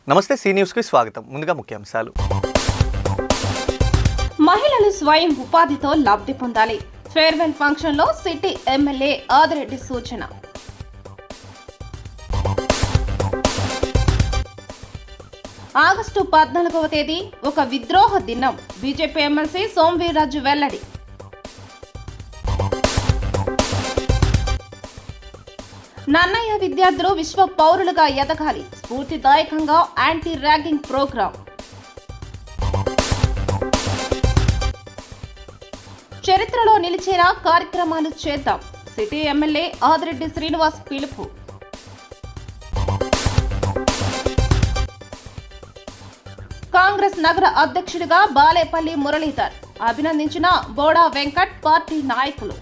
నమస్తే సి న్యూస్కి స్వాగతం. ముందుగా ముఖ్యాంశాలు. మహిళలు స్వయం ఉపాధితో లబ్ధి పొందాలి. ఫేర్వెల్ ఫంక్షన్లో సిటీ ఎమ్మెల్యే ఆదిరెడ్డి సూచన. ఆగస్టు 14వ తేదీ ఒక విద్రోహ దినం. బీజేపీ ఎమ్మెల్సీ సోమవీర్రాజు వెల్లడి. నన్నయ్య విద్యార్థులు విశ్వ పౌరులుగా ఎదగాలి. స్ఫూర్తిదాయకంగా యాంటీ ర్యాగింగ్ ప్రోగ్రాం. చరిత్రలో నిలిచేలా కార్యక్రమాలు చేద్దాం. సిటీ ఎమ్మెల్యే ఆదిరెడ్డి శ్రీనివాస్ పిలుపు. కాంగ్రెస్ నగర అధ్యక్షుడిగా బాలేపల్లి మురళీధర్ అభినందించిన బోడా వెంకట్ పార్టీ నాయకులు.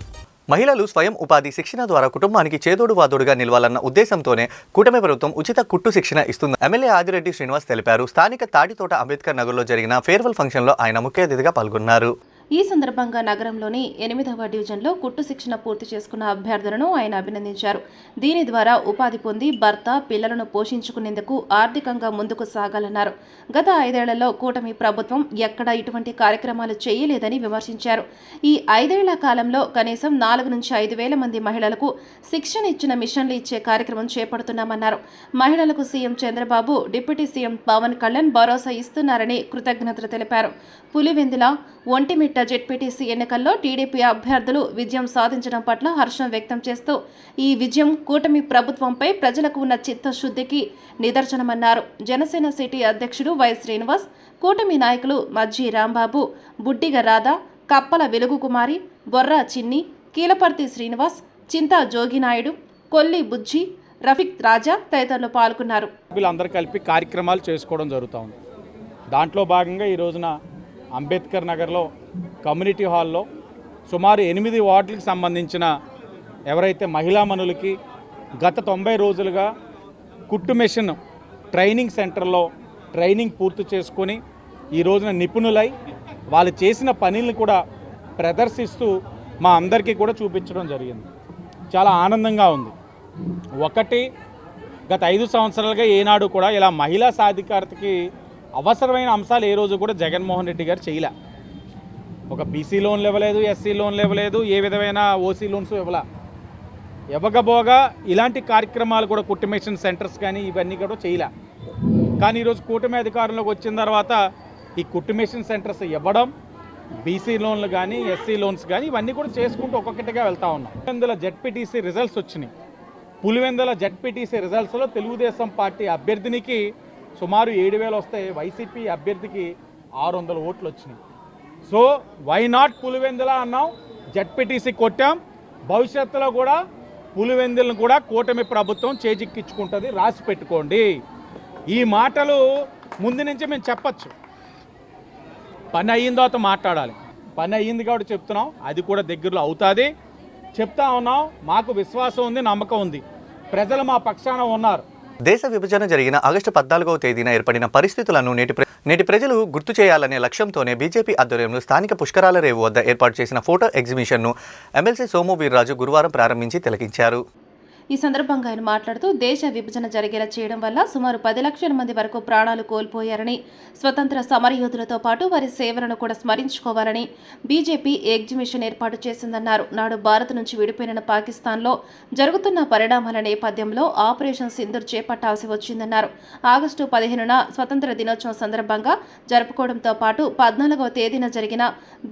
మహిళలు స్వయం ఉపాధి శిక్షణ ద్వారా కుటుంబానికి చేదోడు వాదోడుగా నిలవాలన్న ఉద్దేశంతోనే కూటమి ప్రభుత్వం ఉచిత కుట్టు శిక్షణ ఇస్తుంది. ఎమ్మెల్యే ఆదిరెడ్డి శ్రీనివాస్ తెలిపారు. స్థానిక తాటితోట అంబేద్కర్ నగర్లో జరిగిన ఫేర్వెల్ ఫంక్షన్లో ఆయన ముఖ్య అతిథిగా పాల్గొన్నారు. ఈ సందర్భంగా నగరంలోని 8వ డివిజన్లో కుట్టు శిక్షణ పూర్తి చేసుకున్న అభ్యర్థులను ఆయన అభినందించారు. దీని ద్వారా ఉపాధి పొంది భర్త, పిల్లలను పోషించుకునేందుకు ఆర్థికంగా ముందుకు సాగాలన్నారు. గత 5 ఏళ్లలో కూటమి ప్రభుత్వం ఎక్కడా ఇటువంటి కార్యక్రమాలు చేయలేదని విమర్శించారు. ఈ 5 ఏళ్ల కాలంలో కనీసం 4 నుంచి 5 వేల మంది మహిళలకు శిక్షణ ఇచ్చిన మిషన్లు ఇచ్చే కార్యక్రమం చేపడుతున్నామన్నారు. మహిళలకు CM Chandrababu, deputy CM Pawan Kalyan భరోసా ఇస్తున్నారని కృతజ్ఞతలు తెలిపారు. పులివెందుల, ఒంటిమిట్ట జెడ్పీటీసీ ఎన్నికల్లో టీడీపీ అభ్యర్థులు విజయం సాధించడం పట్ల హర్షం వ్యక్తం చేస్తూ ఈ విజయం కూటమి ప్రభుత్వంపై ప్రజలకు ఉన్న చిత్తశుద్ధికి నిదర్శనమన్నారు. జనసేన సిటీ అధ్యక్షుడు వై శ్రీనివాస్, కూటమి నాయకులు మజ్జి రాంబాబు, బుడ్డిగ రాధా, కప్పల వెలుగుకుమారి, బొర్రా చిన్ని, కీలపర్తి శ్రీనివాస్, చింతా జోగినాయుడు, కొల్లి బుజ్జి, రఫీక్ రాజా తదితరులు పాల్గొన్నారు. వీళ్ళందరూ కలిపి కార్యక్రమాలు చేసుకోవడం జరుగుతూ ఉంది. దాంట్లో భాగంగా ఈ రోజున అంబేద్కర్ నగర్లో కమ్యూనిటీ హాల్లో సుమారు 8 వార్డులకు సంబంధించిన ఎవరైతే మహిళామణులకి గత 90 రోజులుగా కుట్టు మెషిన్ ట్రైనింగ్ సెంటర్లో ట్రైనింగ్ పూర్తి చేసుకొని ఈ రోజున నిపుణులై వాళ్ళు చేసిన పనులను కూడా ప్రదర్శిస్తూ మా అందరికీ కూడా చూపించడం జరిగింది. చాలా ఆనందంగా ఉంది. ఒకటి, గత 5 సంవత్సరాలుగా ఏనాడు కూడా ఇలా మహిళా సాధికారతకి అవసరమైన అంశాలు ఏ రోజు కూడా జగన్మోహన్ రెడ్డి గారు చేయలే. ఒక బీసీ లోన్లు ఇవ్వలేదు, ఎస్సీ లోన్లు ఇవ్వలేదు, ఏ విధమైన ఓసీ లోన్స్ ఇవ్వకపోగా ఇలాంటి కార్యక్రమాలు కూడా కుట్టు మెషిన్ సెంటర్స్ కానీ ఇవన్నీ కూడా చేయలే. కానీ ఈరోజు కూటమి అధికారంలోకి వచ్చిన తర్వాత ఈ కుట్టు మెషిన్ సెంటర్స్ ఇవ్వడం, బీసీ లోన్లు కానీ ఎస్సీ లోన్స్ కానీ ఇవన్నీ కూడా చేసుకుంటూ ఒక్కొక్కటిగా వెళ్తూ ఉన్నాం. పులివెందుల జెడ్పీటీసీ రిజల్ట్స్ వచ్చినాయి. పులివెందుల జెడ్పీటీసీ రిజల్ట్స్లో తెలుగుదేశం పార్టీ అభ్యర్థినికి సుమారు 7,000 వస్తాయి, వైసీపీ అభ్యర్థికి 600 ఓట్లు వచ్చినాయి. సో వై నాట్ పులివెందుల అన్నాం, జెడ్పీటీసీ కొట్టాం. భవిష్యత్తులో కూడా పులివెందులను కూడా కూటమి ప్రభుత్వం చేజిక్కించుకుంటుంది, రాసి పెట్టుకోండి. ఈ మాటలు ముందు నుంచి మేము చెప్పచ్చు. పని అయిన తర్వాత మాట్లాడాలి. పని అయ్యింది కాబట్టి చెప్తున్నాం, అది కూడా దగ్గరలో అవుతుంది. చెప్తా ఉన్నాం, మాకు విశ్వాసం ఉంది, నమ్మకం ఉంది, ప్రజలు మా పక్షాన ఉన్నారు. దేశ విభజన జరిగిన ఆగస్టు 14వ తేదీన ఏర్పడిన పరిస్థితులను నేటి ప్రజలు గుర్తు చేయాలనే లక్ష్యంతోనే బీజేపీ ఆధ్వర్యంలో స్థానిక పుష్కరాల రేవు వద్ద ఏర్పాటు చేసిన ఫోటో ఎగ్జిబిషన్ను ఎమ్మెల్సీ సోము వీర్రాజు గురువారం ప్రారంభించి తిలకించారు. ఈ సందర్భంగా ఆయన మాట్లాడుతూ దేశ విభజన జరిగేలా చేయడం వల్ల సుమారు 10 లక్షల మంది వరకు ప్రాణాలు కోల్పోయారని, స్వతంత్ర సమరయోధులతో పాటు వారి సేవలను కూడా స్మరించుకోవాలని బీజేపీ ఎగ్జిబిషన్ ఏర్పాటు చేసిందన్నారు. నాడు భారత్ నుంచి విడిపోయిన పాకిస్తాన్లో జరుగుతున్న పరిణామాల నేపథ్యంలో ఆపరేషన్ సింధూర్ చేపట్టాల్సి వచ్చిందన్నారు. ఆగస్టు 15న స్వతంత్ర దినోత్సవం సందర్భంగా జరుపుకోవడంతో పాటు 14వ తేదీన జరిగిన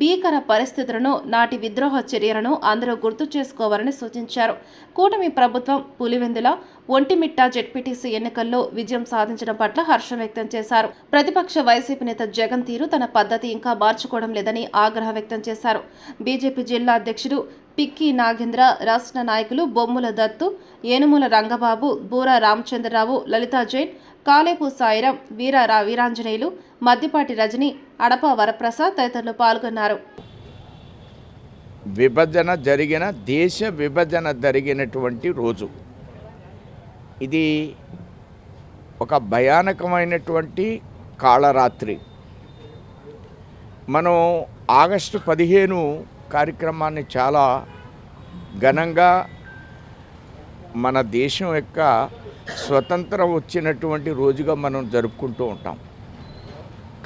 భీకర పరిస్థితులను, నాటి విద్రోహ చర్యలను అందరూ గుర్తు చేసుకోవాలని సూచించారు. కూటమి ప్రభుత్వం పులివెందుల, ఒంటిమిట్ట జెడ్పీటీసీ ఎన్నికల్లో విజయం సాధించడం పట్ల హర్షం వ్యక్తం చేశారు. ప్రతిపక్ష వైసీపీ నేత జగన్ తీరు తన పద్ధతి ఇంకా మార్చుకోవడం లేదని ఆగ్రహం వ్యక్తం చేశారు. బీజేపీ జిల్లా అధ్యక్షుడు పిక్కి నాగేంద్ర, రాష్ట్ర నాయకులు బొమ్ముల దత్తు, ఏనుముల రంగబాబు, బూరా రామచంద్రరావు, లలితా జైన్, కాలేపు సాయిరాం, వీరాంజనేయులు, మద్దిపాటి రజని, అడప వరప్రసాద్ తదితరులు పాల్గొన్నారు. దేశ విభజన జరిగినటువంటి రోజు ఇది. ఒక భయానకమైనటువంటి కాళరాత్రి. మనం ఆగస్టు 15 కార్యక్రమాన్ని చాలా ఘనంగా మన దేశం యొక్క స్వతంత్రం వచ్చినటువంటి రోజుగా మనం జరుపుకుంటూ ఉంటాం.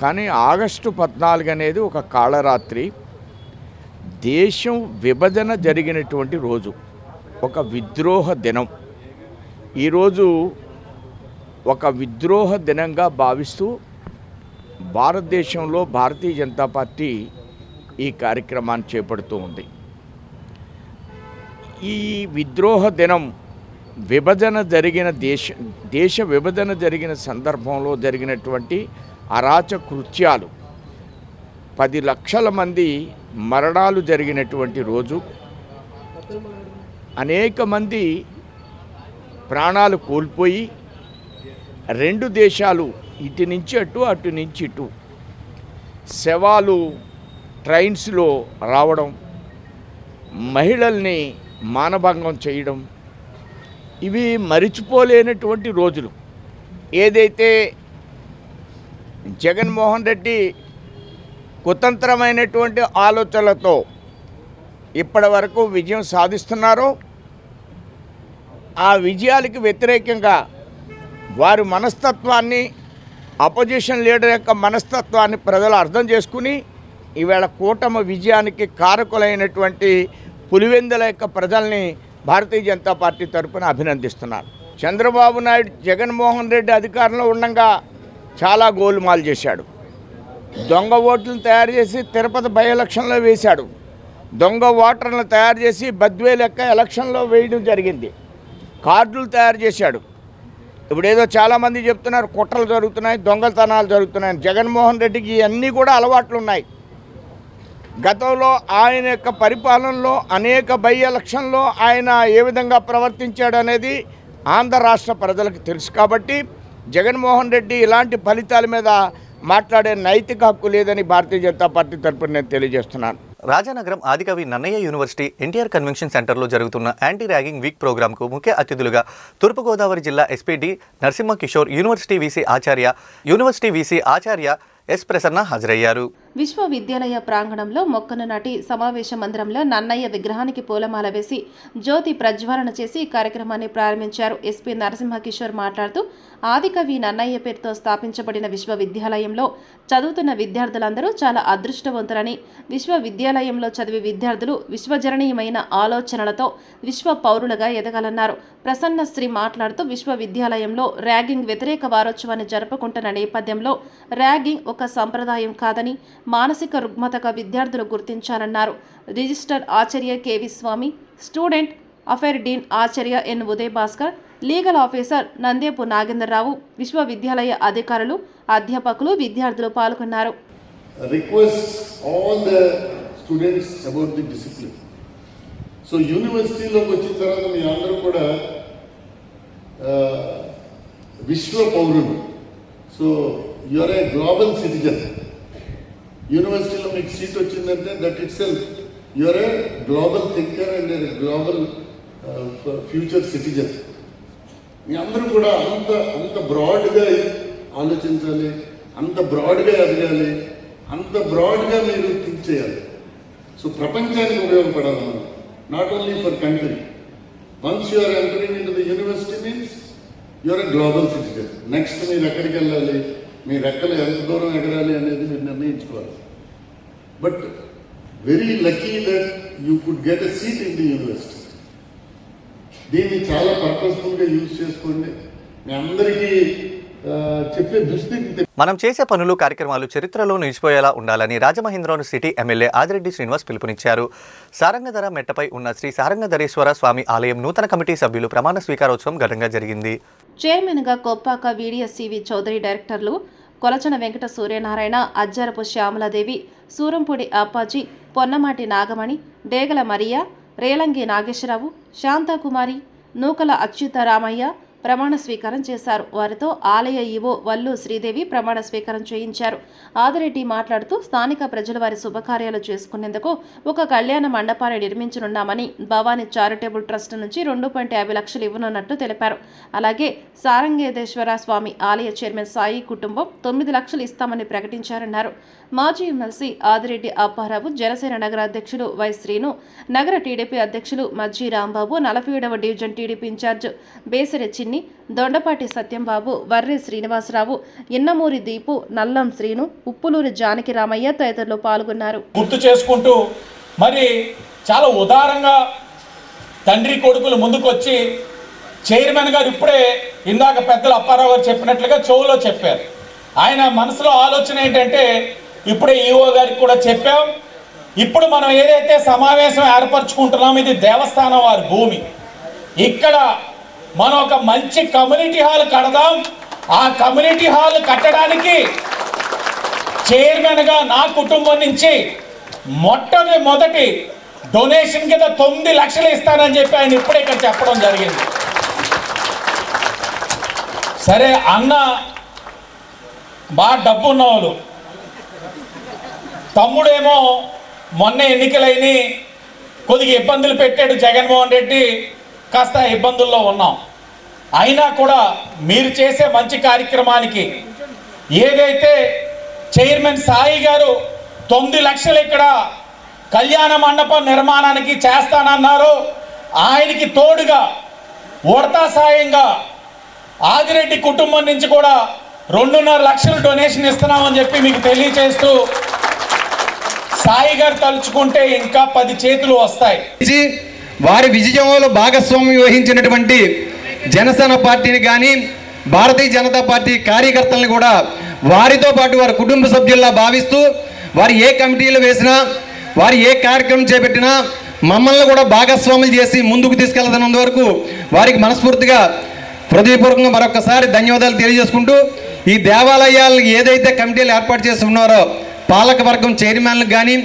కానీ ఆగస్టు 14 అనేది ఒక కాళరాత్రి, దేశం విభజన జరిగినటువంటి రోజు, ఒక విద్రోహ దినం. ఈరోజు ఒక విద్రోహ దినంగా భావిస్తూ భారతదేశంలో భారతీయ జనతా పార్టీ ఈ కార్యక్రమాన్ని చేపడుతూ ఉంది. ఈ విద్రోహ దినం విభజన జరిగిన దేశ విభజన జరిగిన సందర్భంలో జరిగినటువంటి అరాచక కృత్యాలు, 10 లక్షల మంది మరణాలు జరిగినటువంటి రోజు, అనేక మంది ప్రాణాలు కోల్పోయి 2 దేశాలు ఇటు నుంచి అటు అటు నుంచి ఇటు శవాలు ట్రైన్స్లో రావడం, మహిళల్ని మానభంగం చేయడం, ఇవి మరిచిపోలేనటువంటి రోజులు. ఏదైతే జగన్మోహన్ రెడ్డి కుతంత్రమైనటువంటి ఆలోచనలతో ఇప్పటి వరకు విజయం సాధిస్తున్నారో, ఆ విజయాలకు వ్యతిరేకంగా వారి మనస్తత్వాన్ని, అపోజిషన్ లీడర్ యొక్క మనస్తత్వాన్ని ప్రజలు అర్థం చేసుకుని ఈవేళ కూటమి విజయానికి కారకులైనటువంటి పులివెందుల యొక్క ప్రజల్ని భారతీయ జనతా పార్టీ తరఫున అభినందిస్తున్నారు. చంద్రబాబు నాయుడు జగన్మోహన్ రెడ్డి అధికారంలో ఉండగా చాలా గోల్మాల్ చేశాడు. దొంగ ఓట్లను తయారు చేసి తిరుపతి బై ఎలక్షన్లో వేశాడు. దొంగ ఓటర్లను తయారు చేసి బద్వేలు లెక్క ఎలక్షన్లో వేయడం జరిగింది. కార్డులు తయారు చేశాడు. ఇప్పుడు ఏదో చాలామంది చెప్తున్నారు కుట్రలు జరుగుతున్నాయి, దొంగతనాలు జరుగుతున్నాయి. జగన్మోహన్ రెడ్డికి ఇవన్నీ కూడా అలవాట్లు ఉన్నాయి. గతంలో ఆయన యొక్క పరిపాలనలో అనేక బై ఎలక్షన్లో ఆయన ఏ విధంగా ప్రవర్తించాడు అనేది ఆంధ్ర రాష్ట్ర ప్రజలకు తెలుసు. కాబట్టి జగన్మోహన్ రెడ్డి ఇలాంటి ఫలితాల మీద మాట్లాడే నైతిక హక్కు లేదని భారతీయ జనతా పార్టీ తరపున నేను తెలియజేస్తున్నాను. రాజానగరం ఆదికవి నన్నయ్య యూనివర్సిటీ ఎన్టీఆర్ కన్వెన్షన్ సెంటర్లో జరుగుతున్న యాంటీ ర్యాగింగ్ వీక్ ప్రోగ్రాంకు ముఖ్య అతిథులుగా తూర్పుగోదావరి జిల్లా SP D Narasimha Kishore, university VC ఆచార్య ఎస్ ప్రసన్న హాజరయ్యారు. విశ్వవిద్యాలయ ప్రాంగణంలో మొక్కను నాటి సమావేశ మందిరంలో నన్నయ్య విగ్రహానికి పూలమాల వేసి జ్యోతి ప్రజ్వలన చేసి ఈ కార్యక్రమాన్ని ప్రారంభించారు. ఎస్పీ నరసింహ కిషోర్ మాట్లాడుతూ ఆదికవి నన్నయ్య పేరుతో స్థాపించబడిన విశ్వవిద్యాలయంలో చదువుతున్న విద్యార్థులందరూ చాలా అదృష్టవంతులని, విశ్వవిద్యాలయంలో చదివే విద్యార్థులు విశ్వజననీయమైన ఆలోచనలతో విశ్వ పౌరులుగా ఎదగాలన్నారు. ప్రసన్నశ్రీ మాట్లాడుతూ విశ్వవిద్యాలయంలో ర్యాగింగ్ వ్యతిరేక వారోత్సవాన్ని జరుపుకుంటున్న నేపథ్యంలో ర్యాగింగ్ ఒక సంప్రదాయం కాదని, మానసిక రుగ్మతగా విద్యార్థులు గుర్తించాలన్నారు. రిజిస్టర్ ఆచార్య కెవి స్వామి, స్టూడెంట్ అఫైర్ డీన్ ఆచార్య ఎన్ ఉదయ్ భాస్కర్, లీగల్ ఆఫీసర్ నందేపు నాగేంద్రరావు, విశ్వవిద్యాలయ అధికారులు, అధ్యాపకులు, విద్యార్థులు పాల్గొన్నారు. సో యూనివర్సిటీలోకి వచ్చిన తర్వాత మీ అందరూ కూడా విశ్వ పౌరులు. So you are a global citizen. యూనివర్సిటీలో మీకు సీట్ వచ్చిందంటే that itself you are a global thinker and a global future citizen. మీ అందరూ కూడా అంత బ్రాడ్గా ఆలోచించాలి, అంత బ్రాడ్గా ఎదగాలి, అంత బ్రాడ్గా మీరు థింక్ చేయాలి. సో ప్రపంచానికి ఉపయోగపడాలి మనం, not only for country. Once you are entering into the university means you are a global citizen. Next మీరు ఎక్కడికి వెళ్ళాలి, మీ రెక్కలు ఎంత దూరం ఎగరాలి అనేది మీరు నిర్ణయించుకోవాలి. But very lucky that you could get a seat in the university. దీన్ని చాలా పర్పస్ఫుల్గా యూజ్ చేసుకోండి. మీ అందరికీ చెప్పే దుస్థితి. మనం చేసే పనులు, కార్యక్రమాలు చరిత్రలో నిలిచిపోయేలా ఉండాలని రాజమహేంద్రవరం సిటీ ఎమ్మెల్యే ఆదిరెడ్డి శ్రీనివాస్ పిలుపునిచ్చారు. సారంగధర మెట్టపై ఉన్న శ్రీ సారంగధరేశ్వర స్వామి ఆలయం నూతన కమిటీ సభ్యులు ప్రమాణ స్వీకారోత్సవం ఘనంగా జరిగింది. చైర్మన్గా కొప్పాక వీడిఎస్సివి చౌదరి, డైరెక్టర్లు కొలచన వెంకట సూర్యనారాయణ, అజ్జరపు శ్యామలాదేవి, సూరంపూడి అప్పాజీ, పొన్నమాటి నాగమణి, డేగల మరియా, రేలంగి నాగేశ్వరరావు, శాంతాకుమారి, నూకల అచ్యుతరామయ్య ప్రమాణ స్వీకారం చేశారు. వారితో ఆలయ ఈవో వల్లు శ్రీదేవి ప్రమాణ స్వీకారం చేయించారు. ఆదిరెడ్డి మాట్లాడుతూ స్థానిక ప్రజలు వారి శుభకార్యాలు చేసుకునేందుకు ఒక కళ్యాణ మండపాన్ని నిర్మించనున్నామని, భవానీ చారిటబుల్ ట్రస్ట్ నుంచి 2.50 లక్షలు ఇవ్వనున్నట్టు తెలిపారు. అలాగే సారంగేశ్వర స్వామి ఆలయ చైర్మన్ సాయి కుటుంబం 9 లక్షలు ఇస్తామని ప్రకటించారన్నారు. మాజీ ఎమ్మెల్సీ ఆదిరెడ్డి అప్పారావు, జనసేన నగర అధ్యక్షులు వై శ్రీను, నగర టీడీపీ అధ్యక్షులు మజ్జి రాంబాబు, 47వ division TDP incharge Besari Chinni, Srini, Dondapati Satyambabu, Varri Srinivasarao, Innamuri Deepu, Nallam Srinu, Uppuluri Janakiramayya తదితరులు పాల్గొన్నారు. గుర్తు చేసుకుంటూ మరి చాలా ఉదారంగా తండ్రి కొడుకులు ముందుకొచ్చి చైర్మన్ గారు ఇప్పుడే ఇందాక పెద్దలు అప్పారావు గారు చెప్పినట్లుగా చెవులో చెప్పారు. ఆయన మనసులో ఆలోచన ఏంటంటే ఇప్పుడే ఈఓ గారికి కూడా చెప్పాం, ఇప్పుడు మనం ఏదైతే సమావేశం ఏర్పరచుకుంటున్నాం ఇది దేవస్థానం వారి భూమి, ఇక్కడ మనం ఒక మంచి కమ్యూనిటీ హాల్ కడదాం. ఆ కమ్యూనిటీ హాల్ కట్టడానికి చైర్మన్గా నా కుటుంబం నుంచి మొట్టమొదటి డొనేషన్ కింద 9 లక్షలు ఇస్తానని చెప్పి ఆయన ఇప్పుడే ఇక్కడ చెప్పడం జరిగింది. సరే అన్న బాగా డబ్బు ఉన్నవాళ్ళు, తమ్ముడేమో మొన్న ఎన్నికలైన కొద్దిగా ఇబ్బందులు పెట్టాడు జగన్మోహన్ రెడ్డి, కాస్త ఇబ్బందుల్లో ఉన్నాం. అయినా కూడా మీరు చేసే మంచి కార్యక్రమానికి ఏదైతే చైర్మన్ సాయి గారు 9 లక్షలు ఇక్కడ కళ్యాణ మండపం నిర్మాణానికి చేస్తానన్నారు, ఆయనకి తోడుగా ఉడతా సాయంగా ఆదిరెడ్డి కుటుంబం నుంచి కూడా 2.5 లక్షలు డొనేషన్ ఇస్తున్నామని చెప్పి మీకు తెలియజేస్తూ సాయి గారు తలుచుకుంటే ఇంకా 10 చేతులు వస్తాయి. వారి విజయంలో భాగస్వామ్యం వహించినటువంటి జనసేన పార్టీని కానీ భారతీయ జనతా పార్టీ కార్యకర్తలను కూడా వారితో పాటు వారి కుటుంబ సభ్యుల్లా భావిస్తూ వారు ఏ కమిటీలు వేసినా వారు ఏ కార్యక్రమం చేపట్టినా మమ్మల్ని కూడా భాగస్వాములు చేసి ముందుకు తీసుకెళ్తున్నంత వరకు వారికి మనస్ఫూర్తిగా హృదయపూర్వకంగా మరొకసారి ధన్యవాదాలు తెలియజేసుకుంటూ ఈ దేవాలయాలు ఏదైతే కమిటీలు ఏర్పాటు చేస్తున్నారో పాలక వర్గం చైర్మన్లకు కానీ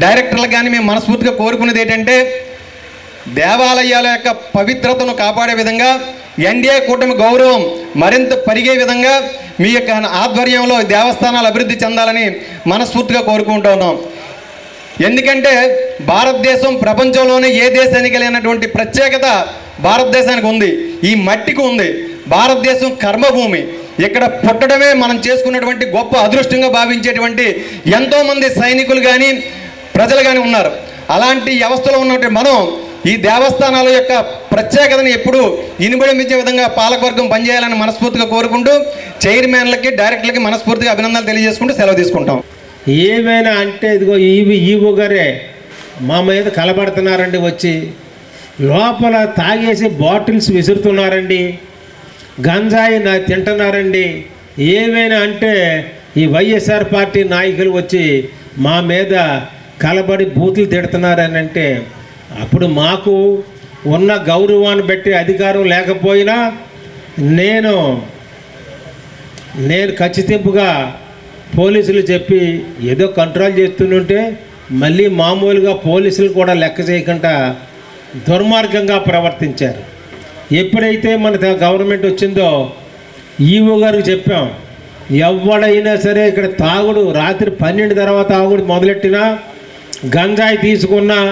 డైరెక్టర్లకు కానీ మేము మనస్ఫూర్తిగా కోరుకునేది ఏంటంటే దేవాలయాల యొక్క పవిత్రతను కాపాడే విధంగా ఎన్డీఏ కూటమి గౌరవం మరింత పెరిగే విధంగా మీ యొక్క ఆధ్వర్యంలో దేవస్థానాలు అభివృద్ధి చెందాలని మనస్ఫూర్తిగా కోరుకుంటూ ఉన్నాం. ఎందుకంటే భారతదేశం ప్రపంచంలోనే ఏ దేశానికి లేనటువంటి ప్రత్యేకత భారతదేశానికి ఉంది, ఈ మట్టికి ఉంది. భారతదేశం కర్మభూమి, ఇక్కడ పుట్టడమే మనం చేసుకున్నటువంటి గొప్ప అదృష్టంగా భావించేటువంటి ఎంతోమంది సైనికులు కానీ ప్రజలు కానీ ఉన్నారు. అలాంటి వ్యవస్థలో ఉన్నటువంటి మనం ఈ దేవస్థానాల యొక్క ప్రత్యేకతను ఎప్పుడు ఇనుబడించే విధంగా పాలకవర్గం పనిచేయాలని మనస్ఫూర్తిగా కోరుకుంటూ చైర్మన్లకి డైరెక్టర్లకి మనస్ఫూర్తిగా అభినందనలు తెలియజేసుకుంటూ సెలవు తీసుకుంటాం. ఏమైనా అంటే ఇదిగో ఈవో గారే మా మీద కలబడుతున్నారండి, వచ్చి లోపల తాగేసి బాటిల్స్ విసురుతున్నారండి, గంజాయి తింటున్నారండి. ఏమైనా అంటే ఈ వైఎస్ఆర్ పార్టీ నాయకులు వచ్చి మా మీద కలబడి బూతులు తిడుతున్నారని అంటే అప్పుడు మాకు ఉన్న గౌరవాన్ని బట్టి అధికారం లేకపోయినా నేను ఖచ్చితంగా పోలీసులు చెప్పి ఏదో కంట్రోల్ చేస్తుంటే మళ్ళీ మామూలుగా పోలీసులు కూడా లెక్క చేయకుండా దుర్మార్గంగా ప్రవర్తించారు. ఎప్పుడైతే మన గవర్నమెంట్ వచ్చిందో ఈవో గారికి చెప్పాం, ఎవడైనా సరే ఇక్కడ తాగుడు రాత్రి 12 తర్వాత తాగుడు మొదలెట్టినా గంజాయి తీసుకున్నా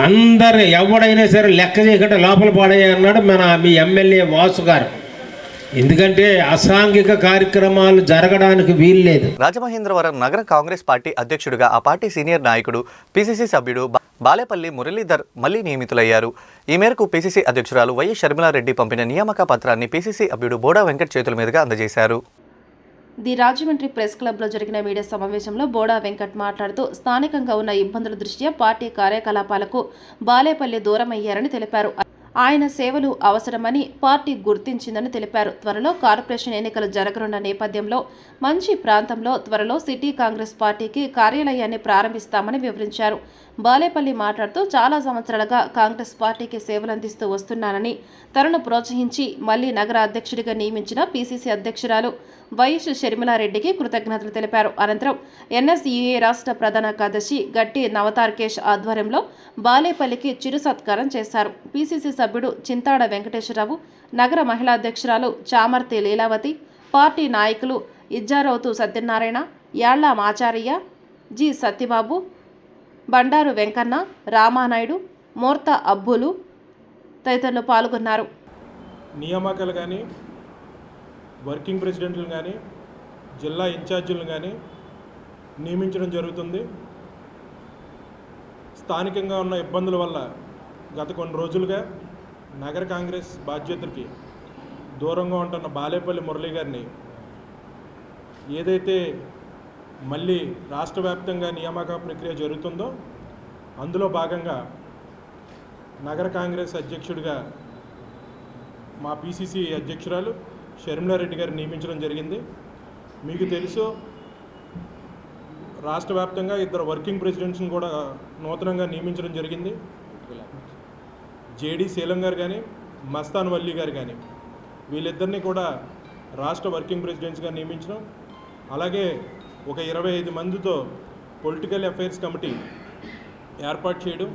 అందరు ఎవడైనా సరే లెక్క చేయకుండా లోపల పాడేయన్నాడు మీ ఎమ్మెల్యే వాసు గారు. ఎందుకంటే అసాంఘిక కార్యక్రమాలు జరగడానికి వీల్లేదు. రాజమహేంద్రవరం నగర కాంగ్రెస్ పార్టీ అధ్యక్షుడిగా ఆ పార్టీ సీనియర్ నాయకుడు పిసిసి సభ్యుడు బాలేపల్లి మురళీధర్ మళ్లీ నియమితులయ్యారు. ఈ మేరకు పిసిసి అధ్యక్షురాలు వైఎస్ షర్మిలారెడ్డి పంపిన నియామక పత్రాన్ని పిసిసి సభ్యుడు బోడా వెంకట్ చేతుల మీదుగా అందజేశారు. ది రాజమండ్రి ప్రెస్ క్లబ్లో జరిగిన మీడియా సమావేశంలో బోడా వెంకట్ మాట్లాడుతూ స్థానికంగా ఉన్న ఇబ్బందుల దృష్ట్యా పార్టీ కార్యకలాపాలకు బాలేపల్లి దూరమయ్యారని తెలిపారు. ఆయన సేవలు అవసరమని పార్టీ గుర్తించిందని తెలిపారు. త్వరలో కార్పొరేషన్ ఎన్నికలు జరగనున్న నేపథ్యంలో మంచి ప్రాంతంలో త్వరలో సిటీ కాంగ్రెస్ పార్టీకి కార్యాలయాన్ని ప్రారంభిస్తామని వివరించారు. బాలేపల్లి మాట్లాడుతూ చాలా సంవత్సరాలుగా కాంగ్రెస్ పార్టీకి సేవలందిస్తూ వస్తున్నానని, తనను ప్రోత్సహించి మళ్లీ నగర అధ్యక్షుడిగా నియమించిన పిసిసి అధ్యక్షురాలు వైఎస్ షర్మిలారెడ్డికి కృతజ్ఞతలు తెలిపారు. అనంతరం ఎన్ఎస్యుఏ రాష్ట్ర ప్రధాన కార్యదర్శి గట్టి నవతార్కేష్ ఆధ్వర్యంలో బాలేపల్లికి చిరు సత్కారం చేశారు. పిసిసి సభ్యుడు చింతాడ వెంకటేశ్వరరావు, నగర మహిళా అధ్యక్షురాలు చామర్తి లీలావతి, పార్టీ నాయకులు ఇజ్జారౌతు సత్యనారాయణ, యాళ్ల మాచారయ్య, జి సత్యబాబు, బండారు వెంకన్న, రామానాయుడు, మోర్తా అబ్బులు తదితరులు పాల్గొన్నారు. నియామకాలు కానీ వర్కింగ్ ప్రెసిడెంట్లు కానీ జిల్లా ఇన్ఛార్జీలను కానీ నియమించడం జరుగుతుంది. స్థానికంగా ఉన్న ఇబ్బందుల వల్ల గత కొన్ని రోజులుగా నగర కాంగ్రెస్ బాధ్యతలకి దూరంగా ఉంటున్న బాలేపల్లి మురళి గారిని ఏదైతే మళ్ళీ రాష్ట్ర వ్యాప్తంగా నియామక ప్రక్రియ జరుగుతుందో అందులో భాగంగా నగర కాంగ్రెస్ అధ్యక్షుడిగా మా పిసిసి అధ్యక్షురాలు షర్మిలారెడ్డి గారిని నియమించడం జరిగింది. మీకు తెలుసు, రాష్ట్ర వ్యాప్తంగా 2 వర్కింగ్ ప్రెసిడెంట్స్ని కూడా నూతనంగా నియమించడం జరిగింది. జేడి శీలం గారు కానీ మస్తాన్ వల్లి గారు కానీ వీళ్ళిద్దరినీ కూడా రాష్ట్ర వర్కింగ్ ప్రెసిడెంట్స్గా నియమించడం, అలాగే ఒక 25 మందితో పొలిటికల్ అఫైర్స్ కమిటీ ఏర్పాటు చేయడం,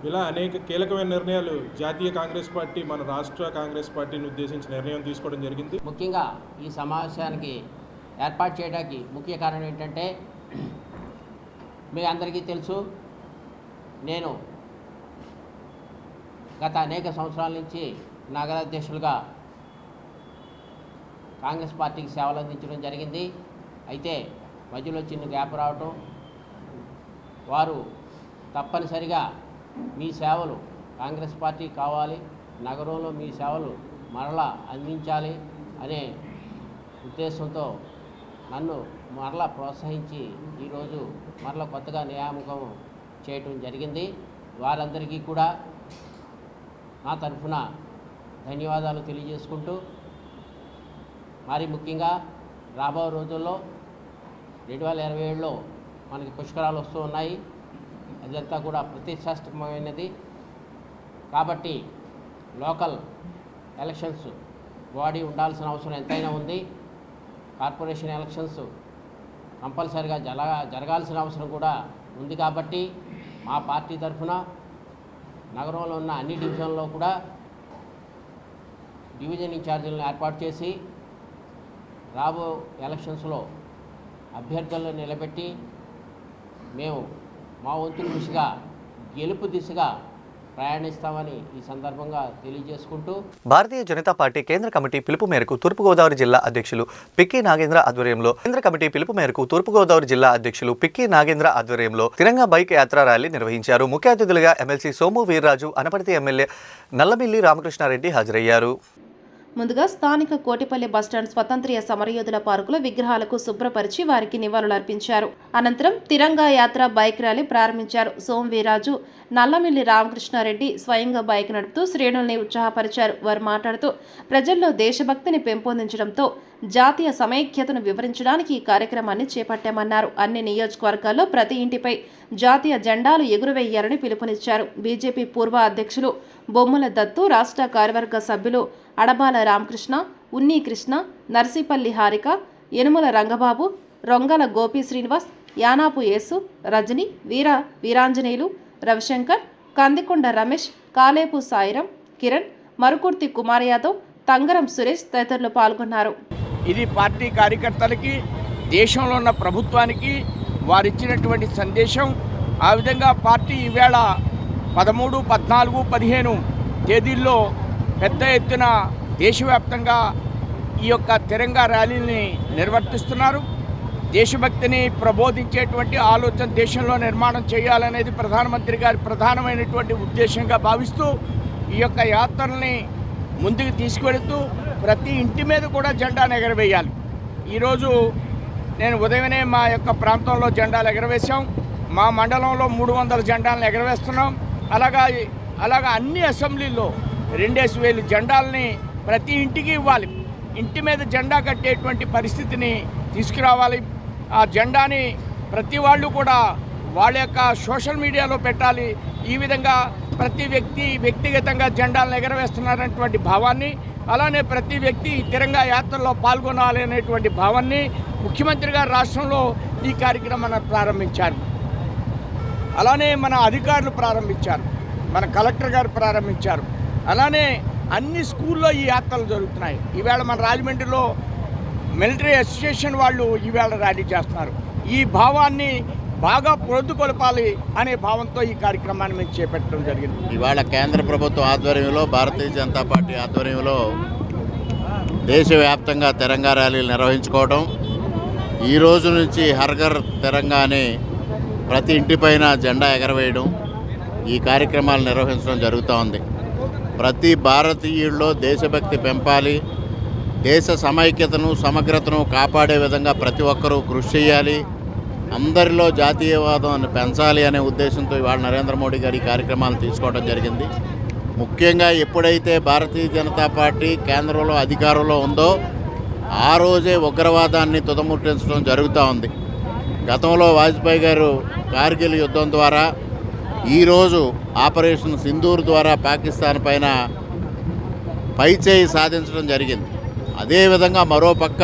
ఇలా అనేక కీలకమైన నిర్ణయాలు జాతీయ కాంగ్రెస్ పార్టీ మన రాష్ట్ర కాంగ్రెస్ పార్టీని ఉద్దేశించి నిర్ణయం తీసుకోవడం జరిగింది. ముఖ్యంగా ఈ సమావేశానికి ఏర్పాటు చేయడానికి ముఖ్య కారణం ఏంటంటే, మీ అందరికీ తెలుసు, నేను గత అనేక సంవత్సరాల నుంచి నగరాధ్యక్షులుగా కాంగ్రెస్ పార్టీకి సేవలు అందించడం జరిగింది. అయితే మధ్యలో చిన్న గ్యాప్ రావటం, వారు తప్పనిసరిగా మీ సేవలు కాంగ్రెస్ పార్టీ కావాలి, నగరంలో మీ సేవలు మరలా అందించాలి అనే ఉద్దేశంతో నన్ను మరలా ప్రోత్సహించి ఈరోజు మరలా కొత్తగా నియామకం చేయటం జరిగింది. వారందరికీ కూడా నా తరఫున ధన్యవాదాలు తెలియజేసుకుంటూ, మరి ముఖ్యంగా రాబో రోజుల్లో 2027లో మనకి పుష్కరాలు వస్తూ ఉన్నాయి. అదంతా కూడా ప్రతిష్టాత్మకమైనది కాబట్టి లోకల్ ఎలక్షన్స్ బాడీ ఉండాల్సిన అవసరం ఎంతైనా ఉంది. కార్పొరేషన్ ఎలక్షన్స్ కంపల్సరిగా జరగాల్సిన అవసరం కూడా ఉంది. కాబట్టి మా పార్టీ తరఫున నగరంలో ఉన్న అన్ని డివిజన్లలో కూడా డివిజన్ ఇన్ఛార్జీలను ఏర్పాటు చేసి రాబో ఎలక్షన్స్లో అభ్యర్థులను నిలబెట్టి మేము మా వంతు కృషిగా గెలుపు దిశగా ప్రయాణిస్తామని ఈ సందర్భంగా తెలియజేసుకుంటూ, భారతీయ జనతా పార్టీ కేంద్ర కమిటీ పిలుపు మేరకు తూర్పుగోదావరి జిల్లా అధ్యక్షులు పిక్కి నాగేంద్ర ఆధ్వర్యంలో తిరంగా బైక్ యాత్ర ర్యాలీ నిర్వహించారు. ముఖ్య అతిథులుగా ఎమ్మెల్సీ సోము వీర్రాజు, అనపర్తి ఎమ్మెల్యే నల్లమిల్లి రామకృష్ణారెడ్డి హాజరయ్యారు. ముందుగా స్థానిక కోటిపల్లి బస్టాండ్ స్వతంత్ర్య సమరయోధుల పార్కులో విగ్రహాలకు శుభ్రపరిచి వారికి నివాళులర్పించారు. అనంతరం తిరంగా యాత్ర బైక్ ర్యాలీ ప్రారంభించారు. సోము వీర్రాజు, నల్లమిల్లి రామకృష్ణారెడ్డి స్వయంగా బైక్ నడుపుతూ శ్రేణుల్ని ఉత్సాహపరిచారు. వారు మాట్లాడుతూ ప్రజల్లో దేశభక్తిని పెంపొందించడంతో జాతీయ సమైక్యతను వివరించడానికి ఈ కార్యక్రమాన్ని చేపట్టామన్నారు. అన్ని నియోజకవర్గాల్లో ప్రతి ఇంటిపై జాతీయ జెండాలు ఎగురవేయాలని పిలుపునిచ్చారు. బీజేపీ పూర్వ అధ్యక్షులు బొమ్మల దత్తు, రాష్ట్ర కార్యవర్గ సభ్యులు అడబాల రామకృష్ణ, ఉన్ని కృష్ణ, నర్సీపల్లి హారిక, యనుమల రంగబాబు, రొంగల గోపి శ్రీనివాస్, యానాపు యేసు, రజని, వీరాంజనేయులు, రవిశంకర్, కందికొండ రమేష్, కాలేపు సాయిరం, కిరణ్, మరుకుర్తి కుమార్ యాదవ్, తంగరం సురేష్ తదితరులు పాల్గొన్నారు. ఇది పార్టీ కార్యకర్తలకి, దేశంలో ఉన్న ప్రభుత్వానికి వారిచ్చినటువంటి సందేశం. ఆ విధంగా పార్టీ ఈవేళ 13, 14, 15 తేదీల్లో పెద్ద ఎత్తున దేశవ్యాప్తంగా ఈ యొక్క తిరంగా ర్యాలీని నిర్వర్తిస్తున్నారు. దేశభక్తిని ప్రబోధించేటువంటి ఆలోచన దేశంలో నిర్మాణం చేయాలనేది ప్రధానమంత్రి గారి ప్రధానమైనటువంటి ఉద్దేశంగా భావిస్తూ ఈ యొక్క యాత్రల్ని ముందుకు తీసుకువెళుతూ ప్రతి ఇంటి మీద కూడా జెండాను ఎగరవేయాలి. ఈరోజు నేను ఉదయమే మా యొక్క ప్రాంతంలో జెండాలు ఎగరవేశాం. మా మండలంలో 300 జెండాలను ఎగరవేస్తున్నాం. అలాగా అన్ని అసెంబ్లీల్లో 2,000 జెండాలని ప్రతి ఇంటికి ఇవ్వాలి. ఇంటి మీద జెండా కట్టేటువంటి పరిస్థితిని తీసుకురావాలి. ఆ జెండాని ప్రతి వాళ్ళు కూడా వాళ్ళ యొక్క సోషల్ మీడియాలో పెట్టాలి. ఈ విధంగా ప్రతి వ్యక్తిగతంగా జెండాలను ఎగరవేస్తున్నారనేటువంటి భావాన్ని, అలానే ప్రతి వ్యక్తి తిరంగా యాత్రలో పాల్గొనాలి అనేటువంటి భావాన్ని ముఖ్యమంత్రి గారు రాష్ట్రంలో ఈ కార్యక్రమాన్ని ప్రారంభించారు. అలానే మన అధికారులు ప్రారంభించారు, మన కలెక్టర్ గారు ప్రారంభించారు. అలానే అన్ని స్కూల్లో ఈ యాత్రలు జరుగుతున్నాయి. ఈవేళ మన రాజమండ్రిలో మిలిటరీ అసోసియేషన్ వాళ్ళు ఈవేళ ర్యాలీ చేస్తున్నారు. ఈ భావాన్ని బాగా పొద్దుకొలపాలి అనే భావంతో ఈ కార్యక్రమాన్ని మేము చేపట్టడం జరిగింది. ఇవాళ కేంద్ర ప్రభుత్వం ఆధ్వర్యంలో, భారతీయ జనతా పార్టీ ఆధ్వర్యంలో దేశవ్యాప్తంగా తిరంగా ర్యాలీలు నిర్వహించుకోవడం, ఈ రోజు నుంచి హర్ఘర్ తిరంగా అని ప్రతి ఇంటిపైన జెండా ఎగరవేయడం, ఈ కార్యక్రమాలు నిర్వహించడం జరుగుతూ ఉంది. ప్రతి భారతీయుల్లో దేశభక్తి పెంపాలి, దేశ సమైక్యతను సమగ్రతను కాపాడే విధంగా ప్రతి ఒక్కరూ కృషి చేయాలి, అందరిలో జాతీయవాదాన్ని పెంచాలి అనే ఉద్దేశంతో ఇవాళ నరేంద్ర మోడీ గారి కార్యక్రమాలు తీసుకోవడం జరిగింది. ముఖ్యంగా ఎప్పుడైతే భారతీయ జనతా పార్టీ కేంద్రంలో అధికారంలో ఉందో ఆ రోజే ఉగ్రవాదాన్ని తుదముట్టించడం జరుగుతూ ఉంది. గతంలో వాజ్పేయి గారు కార్గిల్ యుద్ధం ద్వారా, ఈరోజు ఆపరేషన్ సింధూర్ ద్వారా పాకిస్తాన్ పైన పైచేయి సాధించడం జరిగింది. అదేవిధంగా మరోపక్క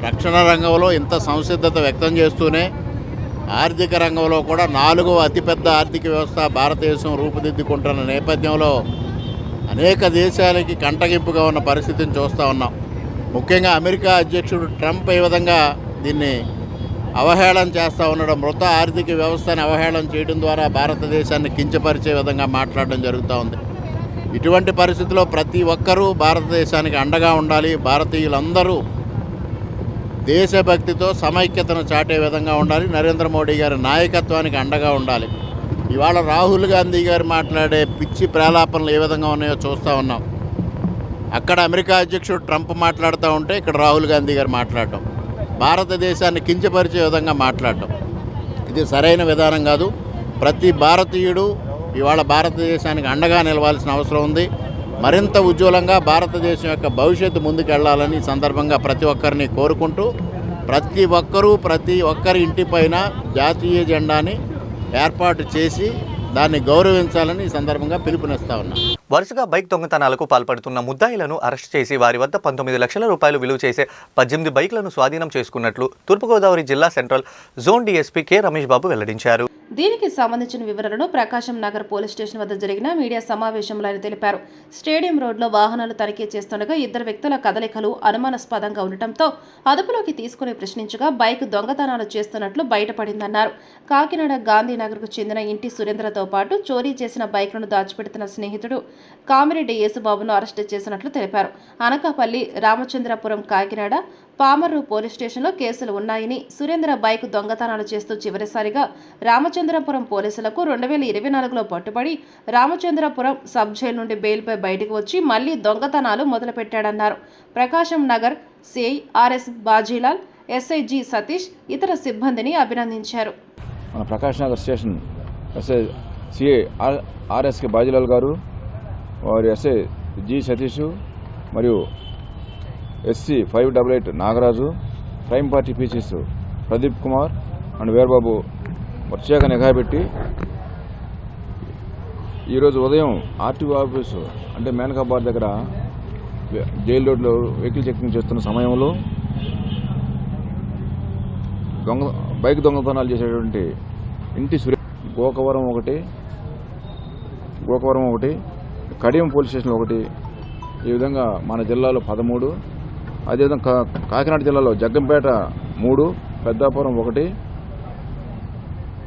రక్షణ రంగంలో ఇంత సంసిద్ధత వ్యక్తం చేస్తూనే ఆర్థిక రంగంలో కూడా 4వ అతిపెద్ద ఆర్థిక వ్యవస్థ భారతదేశం రూపుదిద్దుకుంటున్న నేపథ్యంలో అనేక దేశాలకి కంటగింపుగా ఉన్న పరిస్థితిని చూస్తూ ఉన్నాం. ముఖ్యంగా అమెరికా అధ్యక్షుడు ట్రంప్ ఈ విధంగా దీన్ని అవహేళన చేస్తూ ఉండడం, మృత ఆర్థిక వ్యవస్థని అవహేళన చేయడం ద్వారా భారతదేశాన్ని కించపరిచే విధంగా మాట్లాడడం జరుగుతూ ఉంది. ఇటువంటి పరిస్థితుల్లో ప్రతి ఒక్కరూ భారతదేశానికి అండగా ఉండాలి. భారతీయులందరూ దేశభక్తితో సమైక్యతను చాటే విధంగా ఉండాలి. నరేంద్ర మోడీ గారి నాయకత్వానికి అండగా ఉండాలి. ఇవాళ రాహుల్ గాంధీ గారు మాట్లాడే పిచ్చి ప్రేలాపనలు ఏ విధంగా ఉన్నాయో చూస్తూ ఉన్నాం. అక్కడ అమెరికా అధ్యక్షుడు ట్రంప్ మాట్లాడుతూ ఉంటే ఇక్కడ రాహుల్ గాంధీ గారు మాట్లాడటం, భారతదేశాన్ని కించపరిచే విధంగా మాట్లాడటం, ఇది సరైన విధానం కాదు. ప్రతి భారతీయుడు ఇవాళ భారతదేశానికి అండగా నిలవాల్సిన అవసరం ఉంది. మరింత ఉజ్వలంగా భారతదేశం యొక్క భవిష్యత్తు ముందుకెళ్లాలని సందర్భంగా ప్రతి ఒక్కరిని కోరుకుంటూ, ప్రతి ఒక్కరి ఇంటిపైన జాతీయ జెండాని ఏర్పాటు చేసి దాన్ని గౌరవించాలని ఈ సందర్భంగా పిలుపునిస్తా ఉన్నాం. వరుసగా బైక్ దొంగతనాలకు పాల్పడుతున్న ముద్దాయిలను అరెస్ట్ చేసి వారి వద్ద 19 లక్షల రూపాయలు విలువ చేసే 18 బైక్లను స్వాధీనం చేసుకున్నట్లు తూర్పుగోదావరి జిల్లా central zone DSP K Ramesh Babu వెల్లడించారు. దీనికి సంబంధించిన వివరాలను ప్రకాశం నగర్ పోలీస్ స్టేషన్ వద్ద జరిగిన మీడియా సమావేశంలో ఆయన తెలిపారు. స్టేడియం రోడ్లో వాహనాలు తనిఖీ చేస్తుండగా 2 వ్యక్తుల కదలికలు అనుమానాస్పదంగా ఉండటంతో అదుపులోకి తీసుకుని ప్రశ్నించగా బైక్ దొంగతనాలు చేస్తున్నట్లు బయటపడిందన్నారు. కాకినాడ గాంధీనగర్కు చెందిన ఇంటి సురేంద్రతో పాటు చోరీ చేసిన బైక్లను దాచిపెడుతున్న స్నేహితుడు కామిరెడ్డి యేసుబాబును అరెస్టు చేసినట్లు తెలిపారు. అనకాపల్లి, రామచంద్రపురం, కాకినాడ, పామర్రు పోలీస్ స్టేషన్లో కేసులు ఉన్నాయని, సురేంద్ర బైక్ దొంగతనాలు చేస్తూ చివరిసారిగా రామచంద్రపురం పోలీసులకు 2024లో పట్టుబడి రామచంద్రపురం సబ్ జైలు నుండి బెయిల్పై బయటకు వచ్చి మళ్లీ దొంగతనాలు మొదలుపెట్టాడన్నారు. Prakasam Nagar CI RS Bajilal, SI G Satish ఇతర సిబ్బందిని అభినందించారు. మన Prakash Nagar station SI CI RSK Bajilal గారు, వారి ఎస్ఐ జి సతీష్ మరియు SC 588 Nagaraju, crime party PCs Pradeep Kumar and Veerababu ప్రత్యేక నిఘా పెట్టి ఈరోజు ఉదయం ఆర్టీఓ ఆఫీసు అంటే మేనకా బార్ దగ్గర జైలు రోడ్లో వెహికల్ చెకింగ్ చేస్తున్న సమయంలో బైక్ దొంగతనాలు చేసేటువంటి ఇంటి గోకవరం ఒకటి, కడియం పోలీస్ స్టేషన్ ఒకటి, ఈ విధంగా మన జిల్లాలో 13, అదేవిధంగా కాకినాడ జిల్లాలో జగ్గంపేట 3, పెద్దాపురం 1,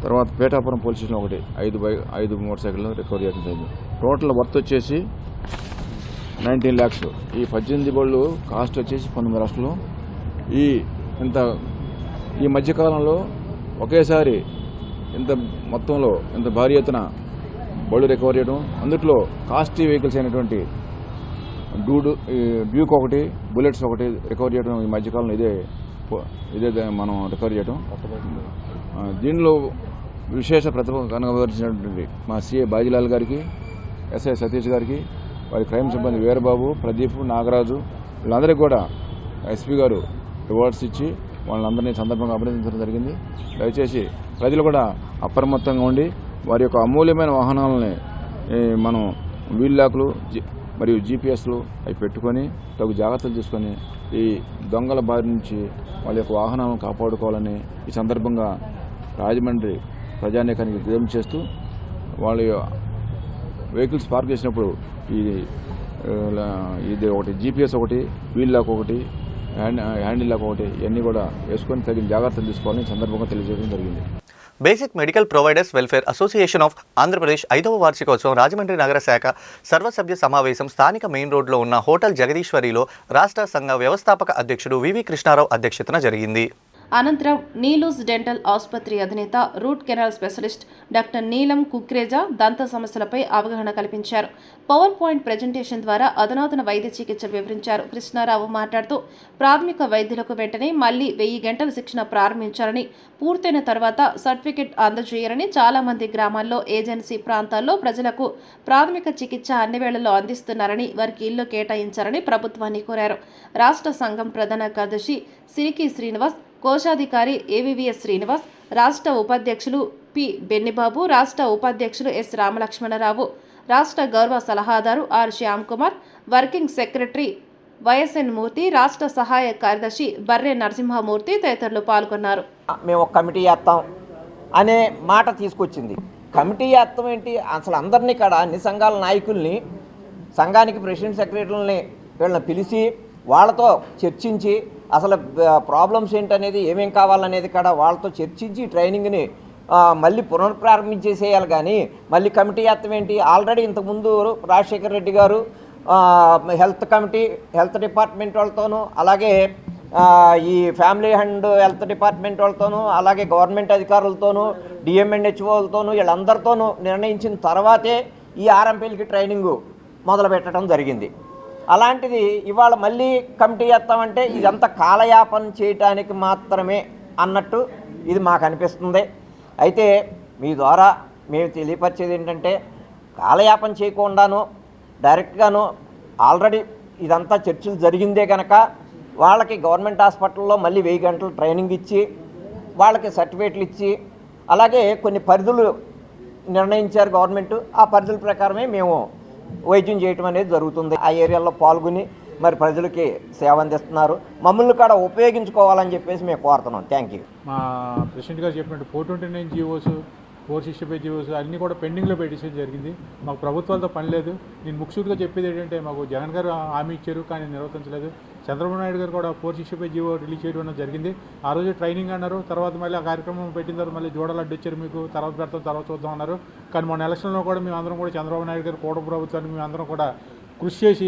తర్వాత Petapuram police station 1, 5 motor cycle recovery చేయడం జరిగింది. టోటల్ వర్త్ వచ్చేసి 19 lakhs. ఈ 18 బళ్ళు కాస్ట్ వచ్చేసి 19 లక్షలు. ఈ మధ్యకాలంలో ఒకేసారి ఇంత మొత్తంలో ఇంత భారీ ఎత్తున బళ్ళు రికవర్ చేయడం, అందులో కాస్ట్లీ వెహికల్స్ అయినటువంటి డ్యూక్ 1, బుల్లెట్స్ 1 రికవర్ చేయడం ఈ మధ్యకాలంలో ఇదే మనం రికవర్ చేయడం. దీనిలో విశేష ప్రతిభ కనబరిచినటువంటి మా సిఐ బాజీలాల్ గారికి, ఎస్ఐ సతీష్ గారికి, వారి క్రైమ్ సిబ్బంది వీరబాబు, ప్రదీప్, నాగరాజు వీళ్ళందరికీ కూడా ఎస్పీ గారు రివార్డ్స్ ఇచ్చి వాళ్ళందరినీ సందర్భంగా అభినందించడం జరిగింది. దయచేసి ప్రజలు కూడా అప్రమత్తంగా ఉండి వారి యొక్క అమూల్యమైన వాహనాలని మనం వీల్ లాక్లు మరియు జీపీఎస్లు అవి పెట్టుకొని తగు జాగ్రత్తలు తీసుకొని ఈ దొంగల బారి నుంచి వాళ్ళ యొక్క వాహనాలను కాపాడుకోవాలని ఈ సందర్భంగా రాజమండ్రి ప్రజానీకానికి విజ్ఞప్తి చేస్తూ, వాళ్ళ వెహికల్స్ పార్క్ చేసినప్పుడు ఇది ఒకటి జీపీఎస్ ఒకటి, వీల్ లాక్ ఒకటి, హ్యాండిల్ లాక్ ఒకటి, ఇవన్నీ కూడా వేసుకొని తగిన జాగ్రత్తలు తీసుకోవాలని సందర్భంగా తెలియజేయడం జరిగింది. Basic medical providers welfare association of Andhra Pradesh 5వ వార్షికోత్సవం రాజమండ్రి నగర శాఖ సర్వసభ్య సమావేశం స్థానిక మెయిన్ రోడ్లో ఉన్న హోటల్ జగదీశ్వరిలో రాష్ట్ర సంఘ వ్యవస్థాపక అధ్యక్షుడు వివి కృష్ణారావు అధ్యక్షతన జరిగింది. అనంతరం నీలూస్ డెంటల్ ఆసుపత్రి అధినేత రూట్ కెనాల్ స్పెషలిస్ట్ డాక్టర్ నీలం కుక్రేజా దంత సమస్యలపై అవగాహన కల్పించారు. పవర్ పాయింట్ ప్రెజెంటేషన్ ద్వారా అధునాతన వైద్య చికిత్సలు వివరించారు. కృష్ణారావు మాట్లాడుతూ ప్రాథమిక వైద్యులకు వెంటనే మళ్లీ 1000 గంటల శిక్షణ ప్రారంభించారని, పూర్తయిన తర్వాత సర్టిఫికెట్ అందజేయారని, చాలా మంది గ్రామాల్లో ఏజెన్సీ ప్రాంతాల్లో ప్రజలకు ప్రాథమిక చికిత్స అన్ని వేళల్లో అందిస్తున్నారని, వారికి ఇల్లు కేటాయించారని ప్రభుత్వాన్ని కోరారు. రాష్ట్ర సంఘం ప్రధాన కార్యదర్శి సిరికి శ్రీనివాస్, కోశాధికారి ఏవివిఎస్ శ్రీనివాస్, రాష్ట్ర ఉపాధ్యక్షులు పి బెన్నిబాబు, రాష్ట్ర ఉపాధ్యక్షులు ఎస్ రామలక్ష్మణరావు, రాష్ట్ర గౌరవ సలహాదారు R Shyam Kumar, working secretary YSN Murthy, రాష్ట్ర సహాయ కార్యదర్శి బర్రె నరసింహమూర్తి తదితరులు పాల్గొన్నారు. మేము ఒక కమిటీ చేస్తాం అనే మాట తీసుకొచ్చింది. కమిటీ చేస్తాం ఏంటి, అసలు అందరినీ కూడా అన్ని సంఘాల నాయకుల్ని, సంఘానికి ప్రెసిడెంట్ సెక్రటరీలని వీళ్ళని పిలిచి వాళ్ళతో చర్చించి అసలు ప్రాబ్లమ్స్ ఏంటనేది ఏమేం కావాలనేది కూడా వాళ్ళతో చర్చించి ట్రైనింగ్ని మళ్ళీ పునఃప్రారంభించేసేయాలి. కానీ మళ్ళీ కమిటీ చేస్తాం ఏంటి, ఆల్రెడీ ఇంతకుముందు రాజశేఖర రెడ్డి గారు హెల్త్ కమిటీ, హెల్త్ డిపార్ట్మెంట్ వాళ్ళతోనూ, అలాగే ఈ ఫ్యామిలీ అండ్ హెల్త్ డిపార్ట్మెంట్ వాళ్ళతోనూ, అలాగే గవర్నమెంట్ అధికారులతోనూ, డిఎంఎన్హెచ్ఓలతోనూ వీళ్ళందరితోనూ నిర్ణయించిన తర్వాతే ఈ ఆర్ఎంపీలకి ట్రైనింగు మొదలు పెట్టడం జరిగింది. అలాంటిది ఇవాళ మళ్ళీ కమిటీ చేస్తామంటే ఇదంతా కాలయాపన చేయటానికి మాత్రమే అన్నట్టు ఇది మాకు అనిపిస్తుంది. అయితే మీ ద్వారా మేము తెలియపరిచేది ఏంటంటే, కాలయాపన చేయకుండాను డైరెక్ట్గాను ఆల్రెడీ ఇదంతా చర్చలు జరిగిందే కనుక వాళ్ళకి గవర్నమెంట్ హాస్పిటల్లో మళ్ళీ 1000 గంటలు ట్రైనింగ్ ఇచ్చి వాళ్ళకి సర్టిఫికేట్లు ఇచ్చి, అలాగే కొన్ని పరిధులు నిర్ణయించారు గవర్నమెంట్, ఆ పరిధుల ప్రకారమే మేము వైద్యం చేయటం అనేది జరుగుతుంది. ఆ ఏరియాలో పాల్గొని మరి ప్రజలకి సేవ అందిస్తున్నారు. మమ్మల్ని కూడా ఉపయోగించుకోవాలని చెప్పేసి మేము కోరుతున్నాం. Thank you. మా ప్రెసిడెంట్ గారు చెప్పినట్టు 429 జీవోస్, 465 జీవోస్ అన్నీ కూడా పెండింగ్లో పెట్టేసేది జరిగింది. మాకు ప్రభుత్వాలతో పని లేదు. నేను ముఖ్యంగా చెప్పేది ఏంటంటే, మాకు జగన్ గారు హామీ ఇచ్చారు కానీ నిర్వర్తించలేదు. చంద్రబాబు నాయుడు గారు కూడా 465 జీవో రిలీజ్ చేయడం అనేది జరిగింది. ఆ రోజు ట్రైనింగ్ అన్నారు, తర్వాత మళ్ళీ ఆ కార్యక్రమం పెట్టిన తర్వాత మళ్ళీ జోడలు అడ్డొచ్చారు, మీకు తర్వాత పెడతాం తర్వాత చూద్దాం అన్నారు. కానీ మొన్న ఎలక్షన్లో కూడా మేము అందరం కూడా చంద్రబాబు నాయుడు గారు కూటమి ప్రభుత్వానికి మేము అందరం కూడా కృషి చేసి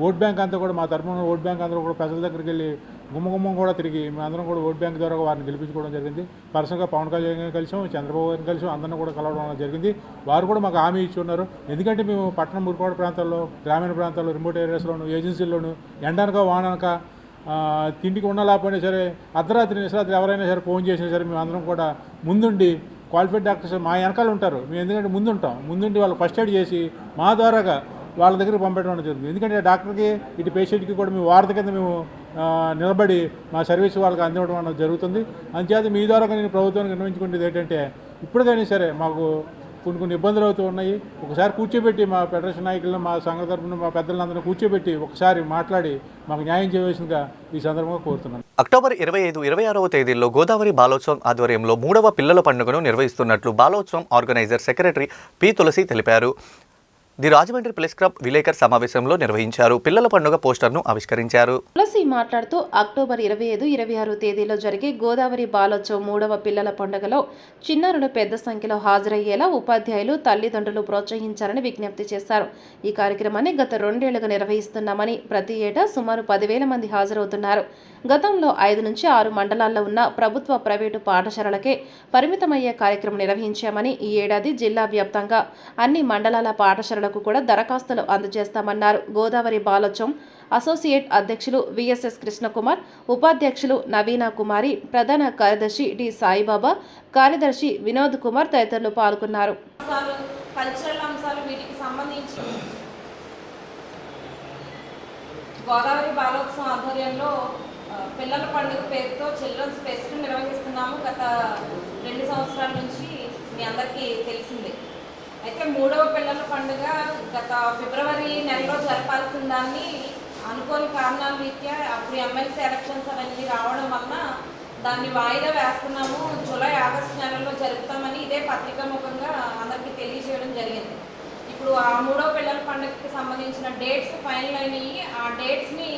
ఓట్ బ్యాంక్ అంతా కూడా మా తరఫున ఓట్ బ్యాంక్ అందరూ కూడా ప్రజల దగ్గరికి వెళ్ళి గుమ్మగుమ్మం కూడా తిరిగి మేమందరం కూడా ఓట్ బ్యాంక్ ద్వారా వారిని గెలిపించుకోవడం జరిగింది. పర్సనల్గా పవన్ కళ్యాణ్ గారిని కలిసాం, చంద్రబాబు గారిని కలిసాం, అందరినీ కూడా కలవడం జరిగింది. వారు కూడా మాకు హామీ ఇచ్చి ఉన్నారు. ఎందుకంటే మేము పట్టణం మురిపాడు ప్రాంతాల్లో, గ్రామీణ ప్రాంతాల్లో, రిమోట్ ఏరియాస్లోను, ఏజెన్సీల్లోను ఎండనక వాననక తిండికి ఉండలేకపోయినా సరే, అర్ధరాత్రి నిశరాత్రి ఎవరైనా సరే ఫోన్ చేసినా సరే మేము అందరం కూడా ముందుండి క్వాలిఫైడ్ డాక్టర్స్ మా వెనకాల ఉంటారు. మేము ఎందుకంటే ముందుండి వాళ్ళు ఫస్ట్ ఎయిడ్ చేసి మా ద్వారాగా వాళ్ళ దగ్గరికి పంపించడం జరుగుతుంది. ఎందుకంటే డాక్టర్కి ఇటు పేషెంట్కి కూడా మేము వార్త కింద మేము నిలబడి మా సర్వీస్ వాళ్ళకి అందివ్వడం అనేది జరుగుతుంది. అందుచేత మీ ద్వారా నేను ప్రభుత్వానికి నిర్వహించుకునేది ఏంటంటే, ఇప్పటికైనా సరే మాకు కొన్ని ఇబ్బందులు అవుతూ ఉన్నాయి. ఒకసారి కూర్చోబెట్టి మా ఫెడరేషన్ నాయకులను, మా సంఘ తరఫున మా పెద్దలందరినీ కూర్చోబెట్టి ఒకసారి మాట్లాడి మాకు న్యాయం చేయవలసిందిగా ఈ సందర్భంగా కోరుతున్నాను. అక్టోబర్ 25, 26వ తేదీల్లో గోదావరి బాలోత్సవం ఆధ్వర్యంలో 3వ పిల్లల పండుగను నిర్వహిస్తున్నట్లు బాలోత్సవం ఆర్గనైజర్ సెక్రటరీ పి తులసి తెలిపారు. ది రాజమండ్రి ప్రెస్ క్లబ్ విలేకర్ సమావేశంలో నిర్వహించారు. పిల్లల పండుగ పోస్టర్ను ఆవిష్కరించారు. తులసి మాట్లాడుతూ అక్టోబర్ 25, 26 తేదీలో జరిగే గోదావరి బాలోత్సవం 3వ పిల్లల పండుగలో చిన్నారులు పెద్ద సంఖ్యలో హాజరయ్యేలా ఉపాధ్యాయులు, తల్లిదండ్రులు ప్రోత్సహించాలని విజ్ఞప్తి చేశారు. ఈ కార్యక్రమాన్ని గత 2 ఏళ్లుగా నిర్వహిస్తున్నామని, ప్రతి ఏటా సుమారు 10,000 మంది హాజరవుతున్నారు. గతంలో 5 నుంచి 6 మండలాల్లో ఉన్న ప్రభుత్వ, ప్రైవేటు పాఠశాలలకే పరిమితమయ్యే కార్యక్రమం నిర్వహించామని, ఈ ఏడాది జిల్లా వ్యాప్తంగా అన్ని మండలాల పాఠశాలలకు కూడా దరఖాస్తులు అందజేస్తామన్నారు. గోదావరి బాలోత్సవం అసోసియేట్ అధ్యక్షులు విఎస్ఎస్ కృష్ణకుమార్, ఉపాధ్యక్షులు నవీనా కుమారి, ప్రధాన కార్యదర్శి డి సాయిబాబా, కార్యదర్శి వినోద్ కుమార్ తదితరులు పాల్గొన్నారు. కల్చరల్ అంశాలు వీటికి సంబంధించి గోదావరి బాలోత్సవం ఆధ్వర్యంలో పిల్లల పండుగ పేరుతో చిల్డ్రన్స్ ఫెస్ట్ నిర్వహిస్తున్నాము. గత 2 సంవత్సరాల నుంచి మీ అందరికీ తెలిసిందే. అయితే 3వ పిల్లల పండుగ గత ఫిబ్రవరి నెలలో జరపాల్సిన దాన్ని అనుకోని కారణాల రీత్యా అప్పుడు ఎమ్మెల్సీ ఎలక్షన్స్ అవన్నీ రావడం వలన దాన్ని వాయిదా వేస్తున్నాము. జూలై, ఆగస్టు నెలలో జరుపుతామని ఇదే పత్రికాముఖంగా అందరికీ తెలియజేయడం జరిగింది. ఇప్పుడు ఆ 3వ పిల్లల పండుగకి సంబంధించిన డేట్స్ ఫైనల్ అయినాయి. ఆ డేట్స్ని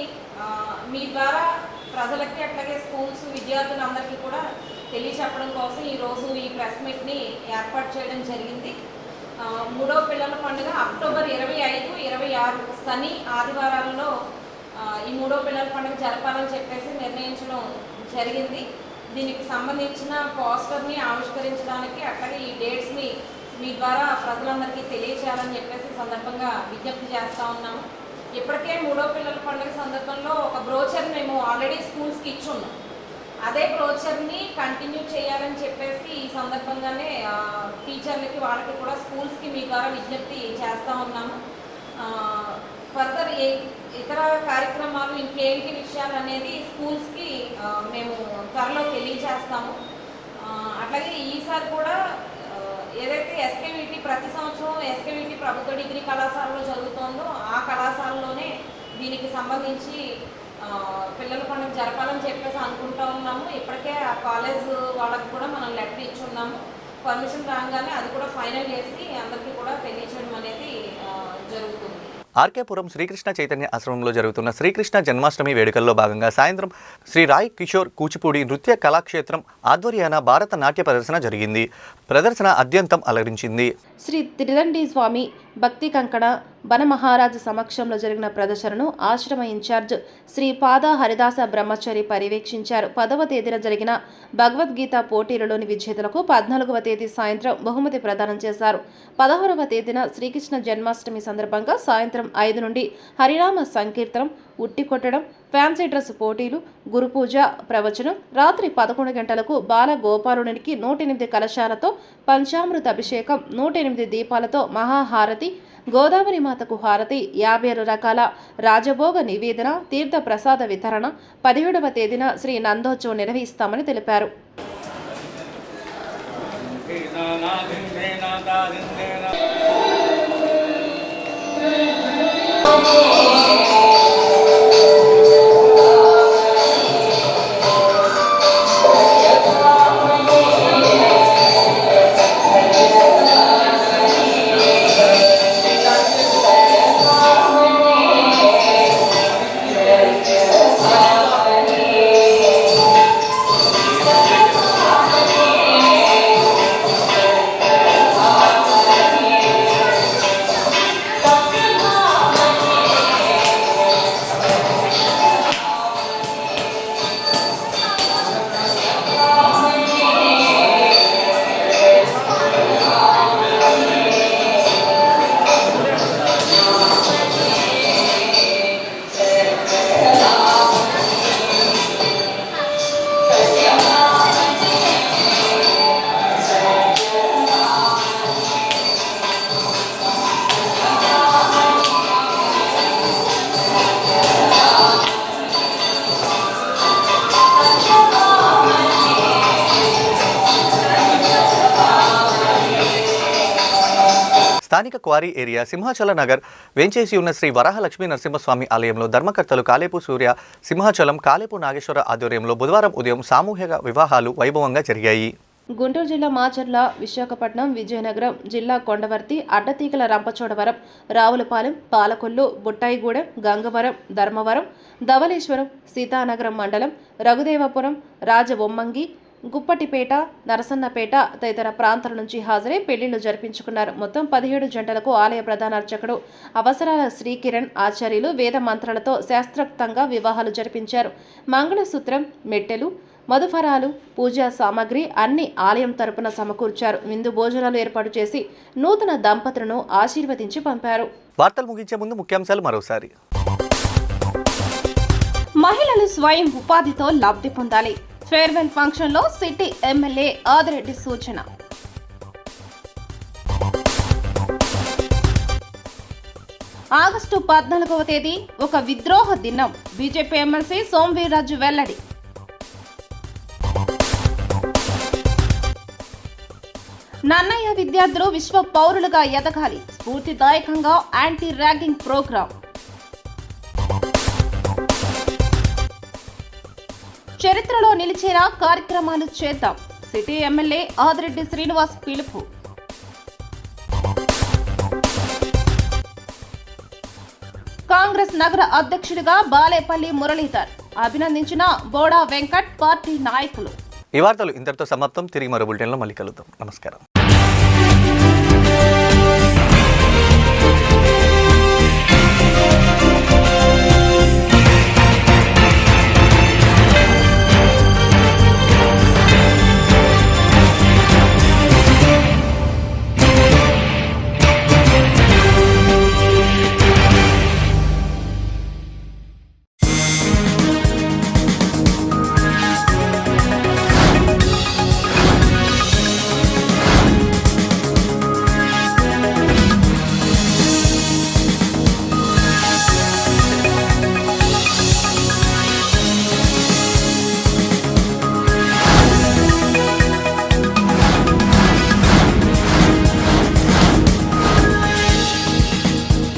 మీ ద్వారా ప్రజలకి, అట్లాగే స్కూల్స్ విద్యార్థులందరికీ కూడా తెలియచెప్పడం కోసం ఈరోజు ఈ ప్రెస్ మీట్ని ఏర్పాటు చేయడం జరిగింది. 3వ పిల్లల పండుగ అక్టోబర్ 25, 26 శని ఆదివారాల్లో ఈ 3వ పిల్లల పండుగ జరపాలని చెప్పేసి నిర్ణయించడం జరిగింది. దీనికి సంబంధించిన పోస్టర్ని ఆవిష్కరించడానికి అట్లాగే ఈ డేట్స్ని మీ ద్వారా ప్రజలందరికీ తెలియచేయాలని చెప్పేసి సందర్భంగా విజ్ఞప్తి చేస్తూ ఉన్నాము. ఇప్పటికే 3వ పిల్లల పండుగ సందర్భంలో ఒక బ్రోచర్ మేము ఆల్రెడీ స్కూల్స్కి ఇచ్చున్నాం. అదే బ్రోచర్ని కంటిన్యూ చేయాలని చెప్పేసి ఈ సందర్భంగానే టీచర్లకి వాళ్ళకి కూడా స్కూల్స్కి మీ ద్వారా విజ్ఞప్తి చేస్తూ ఉన్నాము. ఫర్దర్ ఇతర కార్యక్రమాలు ఇంకేంటి విషయాలు అనేది స్కూల్స్కి మేము త్వరలో తెలియజేస్తాము. అట్లాగే ఈసారి కూడా ఏదైతే ఎస్కేవిటి ప్రతి సంవత్సరం ఎస్కేవిటి ప్రభుత్వ డిగ్రీ కళాశాలలో జరుగుతుందో ఆ కళాశాలలోనే దీనికి సంబంధించి పిల్లల పండుగ జరపాలని చెప్పేసి అనుకుంటూ ఉన్నాము. ఇప్పటికే ఆ కాలేజ్ వాళ్ళకి కూడా మనం లెటర్ ఇచ్చున్నాము. పర్మిషన్ రాగానే అది కూడా ఫైనల్ చేసి అందరికీ కూడా తెలియచేయడం అనేది జరుగుతుంది. ఆర్కేపురం శ్రీకృష్ణ చైతన్య ఆశ్రమంలో జరుగుతున్న శ్రీకృష్ణ జన్మాష్టమి వేడుకల్లో భాగంగా సాయంత్రం శ్రీ రాయ్ కిషోర్ కూచిపూడి నృత్య కళాక్షేత్రం ఆధ్వర్యాన భారత నాట్య ప్రదర్శన జరిగింది. ప్రదర్శన అత్యంతం అలరించింది. శ్రీ త్రిదండి స్వామి భక్తి కంకణ బన మహారాజు సమక్షంలో జరిగిన ప్రదర్శనను ఆశ్రమ ఇన్ఛార్జ్ శ్రీ పాద హరిదాస బ్రహ్మచారి పర్యవేక్షించారు. 10వ తేదీన జరిగిన భగవద్గీత పోటీలలోని విజేతలకు 14వ తేదీ సాయంత్రం బహుమతి ప్రదానం చేశారు. 16వ తేదీన శ్రీకృష్ణ జన్మాష్టమి సందర్భంగా సాయంత్రం 5 నుండి హరినామ సంకీర్తనం, ఉట్టి కొట్టడం, ఫ్యాన్సీ డ్రెస్ పోటీలు, గురుపూజ, ప్రవచనం, రాత్రి 11 గంటలకు బాల గోపాలునికి 108 కలశాలతో పంచామృత అభిషేకం, 108 దీపాలతో మహాహారతి, గోదావరి మాతకు హారతి, 56 రకాల రాజభోగ నివేదన, తీర్థ ప్రసాద వితరణ 17వ తేదీన శ్రీ నందోత్సవం నిర్వహిస్తామని తెలిపారు. స్థానిక క్వారీ ఏరియా సింహాచల నగర్ వెంచేసి ఉన్న శ్రీ వరాహలక్ష్మీ నరసింహస్వామి ఆలయంలో ధర్మకర్తలు కాలేపు సూర్య, సింహాచలం, కాలేపు నాగేశ్వర ఆధ్వర్యంలో బుధవారం ఉదయం సామూహిక వివాహాలు వైభవంగా జరిగాయి. గుంటూరు జిల్లా మాచర్ల, విశాఖపట్నం, విజయనగరం జిల్లా కొండవర్తి, అడ్డతీగల రంపచోడవరం, రావులపాలెం, పాలకొల్లు, బుట్టాయిగూడెం, గంగవరం, ధర్మవరం, ధవళేశ్వరం, సీతానగరం మండలం, రఘుదేవపురం, రాజబొమ్మంగి, గుప్పటిపేట, నరసన్నపేట తదితర ప్రాంతాల నుంచి హాజరై పెళ్లిళ్లు జరిపించుకున్నారు. మొత్తం 17 జంటలకు ఆలయ ప్రధాన అర్చకుడు అవసరాల శ్రీకిరణ్ ఆచార్యులు వేద మంత్రాలతో శాస్త్రోక్తంగా వివాహాలు జరిపించారు. మంగళసూత్రం, మెట్టెలు, మధుఫరాలు, పూజా సామాగ్రి అన్ని ఆలయం తరపున సమకూర్చారు. విందు భోజనాలు ఏర్పాటు చేసి నూతన దంపతులను ఆశీర్వదించి పంపారు. వార్తలు ముగించే ముందు ముఖ్యాంశాలు మరోసారి. మహిళలు స్వయం ఉపాధితో లబ్ధి పొందాలి. ఫేర్వెల్ ఫంక్షన్లో సిటీ ఎమ్మెల్యే ఆదిరెడ్డి సూచన. ఆగస్టు 14వ తేదీ ఒక విద్రోహ దినం. బీజేపీ ఎమ్మెల్సీ సోమవీర్రాజు వెల్లడి. నన్నయ్య విద్యార్థులు విశ్వ పౌరులుగా ఎదగాలి. స్ఫూర్తిదాయకంగా యాంటీ ర్యాగింగ్ ప్రోగ్రాం. చరిత్రలో నిలిచేలా కార్యక్రమాలు చేద్దాం. సిటీ ఎమ్మెల్యే ఆదిరెడ్డి శ్రీనివాస్ పిలుపు. కాంగ్రెస్ నగర అధ్యక్షుడిగా బాలేపల్లి మురళీధర్ అభినందించిన బోడా వెంకట్ పార్టీ నాయకులు. ఈ వార్తలు ఇంతటితో సమాప్తం. తిరిగి మరో బులెటిన్లో మళ్ళీ కలుద్దాం. నమస్కారం.